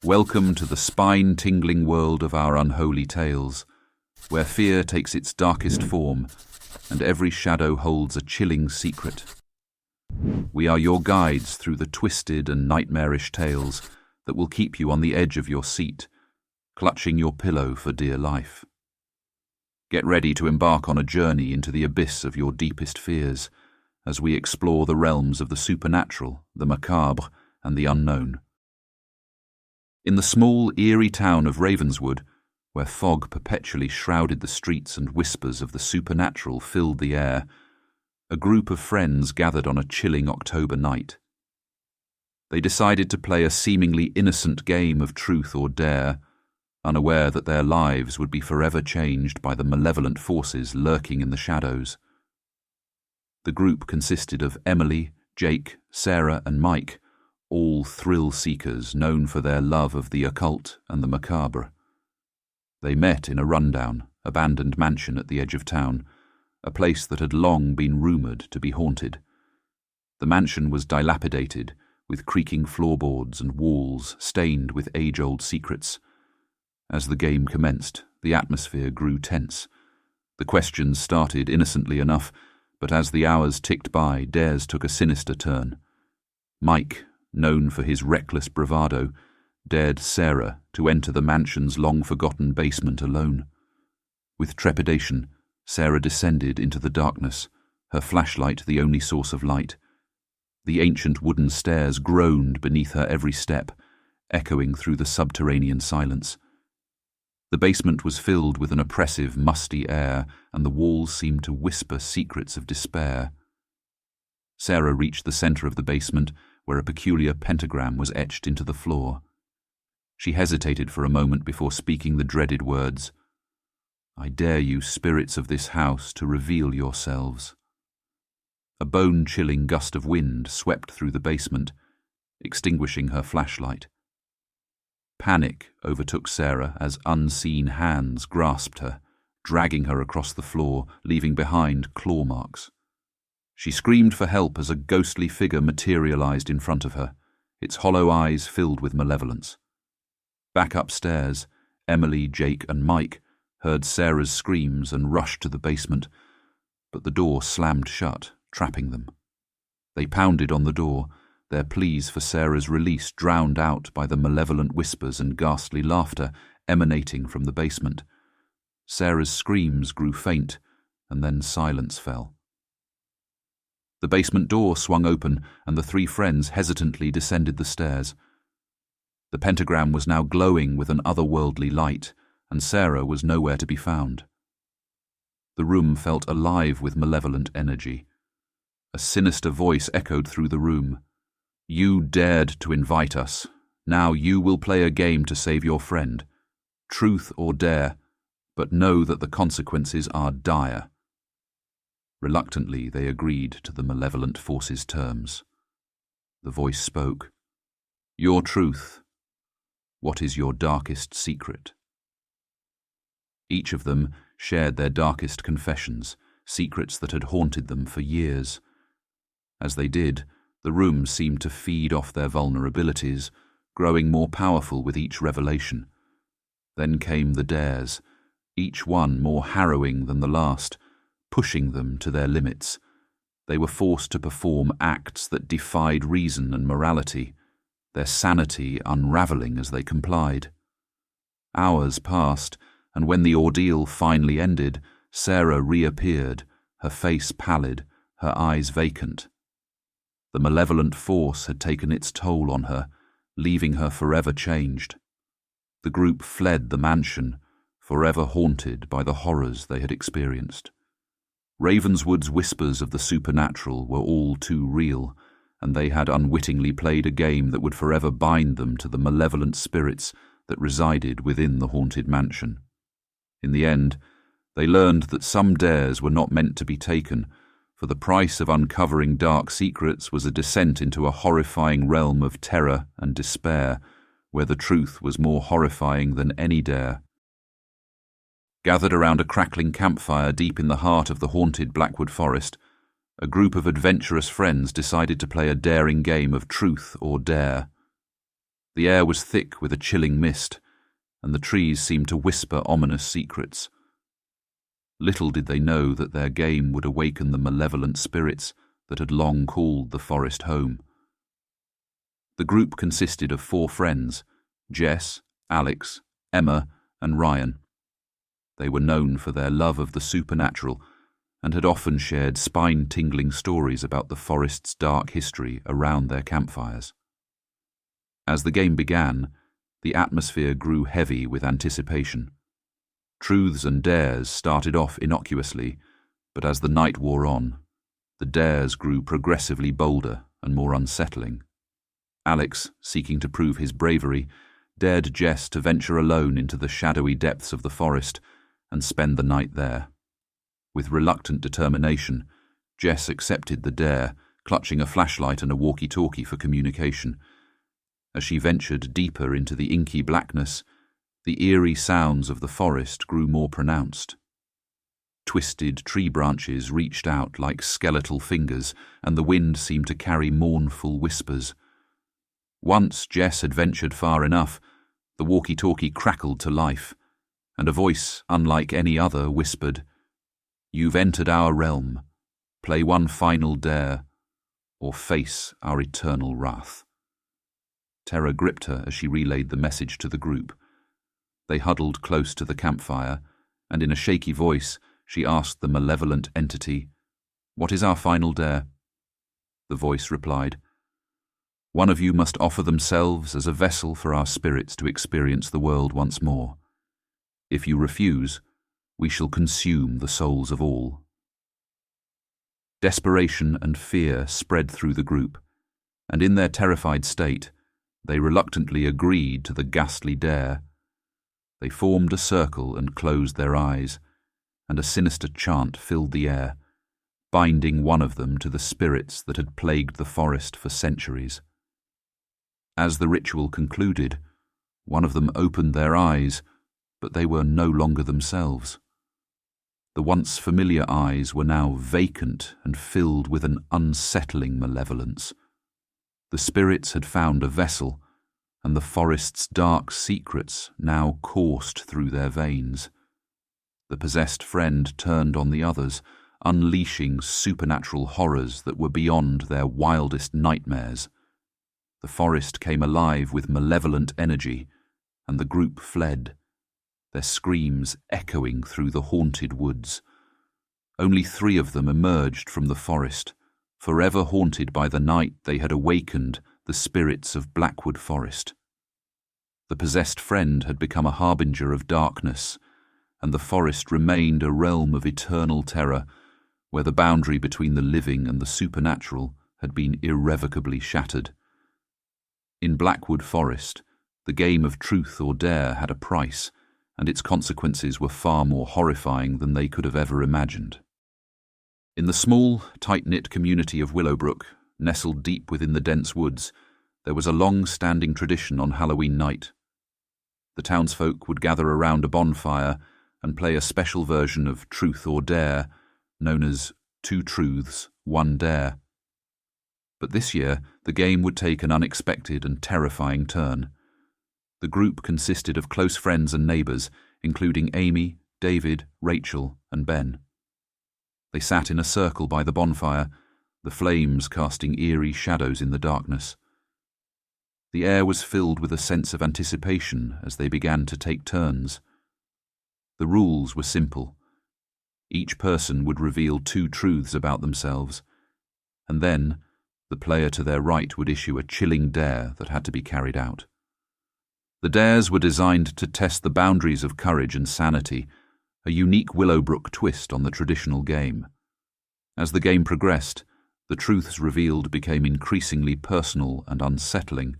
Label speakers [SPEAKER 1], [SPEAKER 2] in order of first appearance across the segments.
[SPEAKER 1] Welcome to the spine-tingling world of our unholy tales, where fear takes its darkest form and every shadow holds a chilling secret. We are your guides through the twisted and nightmarish tales that will keep you on the edge of your seat, clutching your pillow for dear life. Get ready to embark on a journey into the abyss of your deepest fears as we explore the realms of the supernatural, the macabre, and the unknown. In the small, eerie town of Ravenswood, where fog perpetually shrouded the streets and whispers of the supernatural filled the air, a group of friends gathered on a chilling October night. They decided to play a seemingly innocent game of truth or dare, unaware that their lives would be forever changed by the malevolent forces lurking in the shadows. The group consisted of Emily, Jake, Sarah, and Mike, all thrill-seekers known for their love of the occult and the macabre. They met in a rundown, abandoned mansion at the edge of town, a place that had long been rumoured to be haunted. The mansion was dilapidated, with creaking floorboards and walls stained with age-old secrets. As the game commenced, the atmosphere grew tense. The questions started innocently enough, but as the hours ticked by, dares took a sinister turn. Mike, known for his reckless bravado, dared Sarah to enter the mansion's long-forgotten basement alone. With trepidation, Sarah descended into the darkness, her flashlight the only source of light. The ancient wooden stairs groaned beneath her every step, echoing through the subterranean silence. The basement was filled with an oppressive, musty air, and the walls seemed to whisper secrets of despair. Sarah reached the center of the basement, where a peculiar pentagram was etched into the floor. She hesitated for a moment before speaking the dreaded words, "I dare you, spirits of this house, to reveal yourselves." A bone-chilling gust of wind swept through the basement, extinguishing her flashlight. Panic overtook Sarah as unseen hands grasped her, dragging her across the floor, leaving behind claw marks. She screamed for help as a ghostly figure materialized in front of her, its hollow eyes filled with malevolence. Back upstairs, Emily, Jake, and Mike heard Sarah's screams and rushed to the basement, but the door slammed shut, trapping them. They pounded on the door, their pleas for Sarah's release drowned out by the malevolent whispers and ghastly laughter emanating from the basement. Sarah's screams grew faint, and then silence fell. The basement door swung open, and the three friends hesitantly descended the stairs. The pentagram was now glowing with an otherworldly light, and Sarah was nowhere to be found. The room felt alive with malevolent energy. A sinister voice echoed through the room. "You dared to invite us. Now you will play a game to save your friend. Truth or dare, but know that the consequences are dire." Reluctantly, they agreed to the malevolent force's terms. The voice spoke. "Your truth. What is your darkest secret?" Each of them shared their darkest confessions, secrets that had haunted them for years. As they did, the room seemed to feed off their vulnerabilities, growing more powerful with each revelation. Then came the dares, each one more harrowing than the last, pushing them to their limits. They were forced to perform acts that defied reason and morality, their sanity unraveling as they complied. Hours passed, and when the ordeal finally ended, Sarah reappeared, her face pallid, her eyes vacant. The malevolent force had taken its toll on her, leaving her forever changed. The group fled the mansion, forever haunted by the horrors they had experienced. Ravenswood's whispers of the supernatural were all too real, and they had unwittingly played a game that would forever bind them to the malevolent spirits that resided within the haunted mansion. In the end, they learned that some dares were not meant to be taken, for the price of uncovering dark secrets was a descent into a horrifying realm of terror and despair, where the truth was more horrifying than any dare. Gathered around a crackling campfire deep in the heart of the haunted Blackwood Forest, a group of adventurous friends decided to play a daring game of truth or dare. The air was thick with a chilling mist, and the trees seemed to whisper ominous secrets. Little did they know that their game would awaken the malevolent spirits that had long called the forest home. The group consisted of 4 friends, Jess, Alex, Emma, and Ryan. They were known for their love of the supernatural and had often shared spine-tingling stories about the forest's dark history around their campfires. As the game began, the atmosphere grew heavy with anticipation. Truths and dares started off innocuously, but as the night wore on, the dares grew progressively bolder and more unsettling. Alex, seeking to prove his bravery, dared Jess to venture alone into the shadowy depths of the forest and spend the night there. With reluctant determination, Jess accepted the dare, clutching a flashlight and a walkie-talkie for communication. As she ventured deeper into the inky blackness, the eerie sounds of the forest grew more pronounced. Twisted tree branches reached out like skeletal fingers, and the wind seemed to carry mournful whispers. Once Jess had ventured far enough, the walkie-talkie crackled to life, and a voice unlike any other whispered, "You've entered our realm. Play one final dare, or face our eternal wrath." Terror gripped her as she relayed the message to the group. They huddled close to the campfire, and in a shaky voice she asked the malevolent entity, "What is our final dare?" The voice replied, "One of you must offer themselves as a vessel for our spirits to experience the world once more. If you refuse, we shall consume the souls of all." Desperation and fear spread through the group, and in their terrified state, they reluctantly agreed to the ghastly dare. They formed a circle and closed their eyes, and a sinister chant filled the air, binding one of them to the spirits that had plagued the forest for centuries. As the ritual concluded, one of them opened their eyes, but they were no longer themselves. The once familiar eyes were now vacant and filled with an unsettling malevolence. The spirits had found a vessel, and the forest's dark secrets now coursed through their veins. The possessed friend turned on the others, unleashing supernatural horrors that were beyond their wildest nightmares. The forest came alive with malevolent energy, and the group fled, their screams echoing through the haunted woods. Only 3 of them emerged from the forest, forever haunted by the night they had awakened the spirits of Blackwood Forest. The possessed friend had become a harbinger of darkness, and the forest remained a realm of eternal terror, where the boundary between the living and the supernatural had been irrevocably shattered. In Blackwood Forest, the game of truth or dare had a price, and its consequences were far more horrifying than they could have ever imagined. In the small, tight-knit community of Willowbrook, nestled deep within the dense woods, there was a long-standing tradition on Halloween night. The townsfolk would gather around a bonfire and play a special version of Truth or Dare, known as 2 Truths, 1 Dare. But this year, the game would take an unexpected and terrifying turn. The group consisted of close friends and neighbours, including Amy, David, Rachel, and Ben. They sat in a circle by the bonfire, the flames casting eerie shadows in the darkness. The air was filled with a sense of anticipation as they began to take turns. The rules were simple. Each person would reveal 2 truths about themselves, and then the player to their right would issue a chilling dare that had to be carried out. The dares were designed to test the boundaries of courage and sanity, a unique Willowbrook twist on the traditional game. As the game progressed, the truths revealed became increasingly personal and unsettling.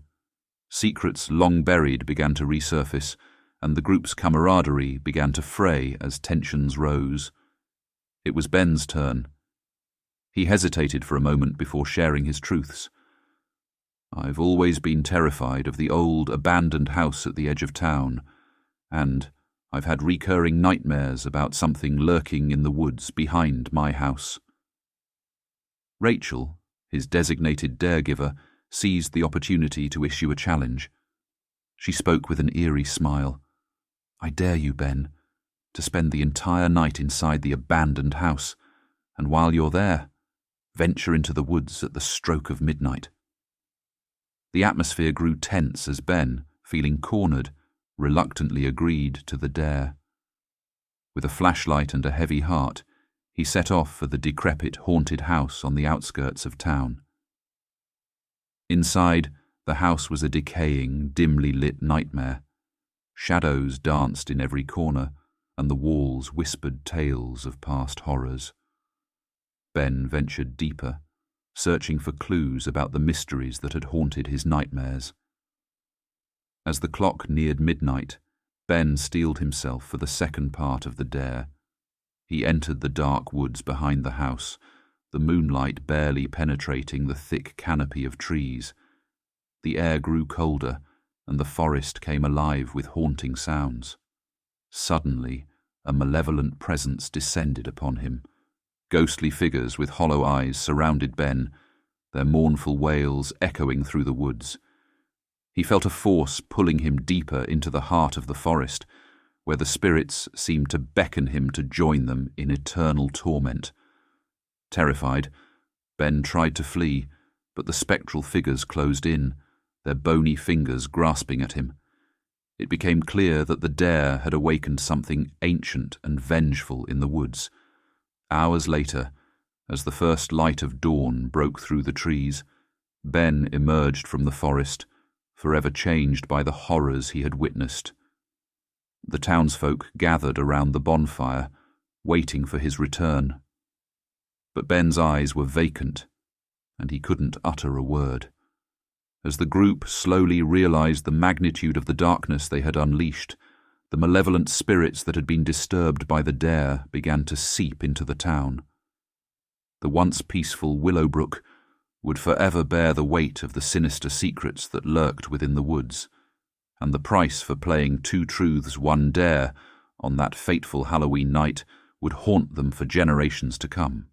[SPEAKER 1] Secrets long buried began to resurface, and the group's camaraderie began to fray as tensions rose. It was Ben's turn. He hesitated for a moment before sharing his truths. "I've always been terrified of the old, abandoned house at the edge of town, and I've had recurring nightmares about something lurking in the woods behind my house." Rachel, his designated daregiver, seized the opportunity to issue a challenge. She spoke with an eerie smile. "I dare you, Ben, to spend the entire night inside the abandoned house, and while you're there, venture into the woods at the stroke of midnight." The atmosphere grew tense as Ben, feeling cornered, reluctantly agreed to the dare. With a flashlight and a heavy heart, he set off for the decrepit, haunted house on the outskirts of town. Inside, the house was a decaying, dimly lit nightmare. Shadows danced in every corner, and the walls whispered tales of past horrors. Ben ventured deeper, searching for clues about the mysteries that had haunted his nightmares. As the clock neared midnight, Ben steeled himself for the second part of the dare. He entered the dark woods behind the house, the moonlight barely penetrating the thick canopy of trees. The air grew colder, and the forest came alive with haunting sounds. Suddenly, a malevolent presence descended upon him. Ghostly figures with hollow eyes surrounded Ben, their mournful wails echoing through the woods. He felt a force pulling him deeper into the heart of the forest, where the spirits seemed to beckon him to join them in eternal torment. Terrified, Ben tried to flee, but the spectral figures closed in, their bony fingers grasping at him. It became clear that the dare had awakened something ancient and vengeful in the woods. Hours later, as the first light of dawn broke through the trees, Ben emerged from the forest, forever changed by the horrors he had witnessed. The townsfolk gathered around the bonfire, waiting for his return. But Ben's eyes were vacant, and he couldn't utter a word. As the group slowly realized the magnitude of the darkness they had unleashed, the malevolent spirits that had been disturbed by the dare began to seep into the town. The once peaceful Willowbrook would forever bear the weight of the sinister secrets that lurked within the woods, and the price for playing two truths, one dare on that fateful Halloween night would haunt them for generations to come.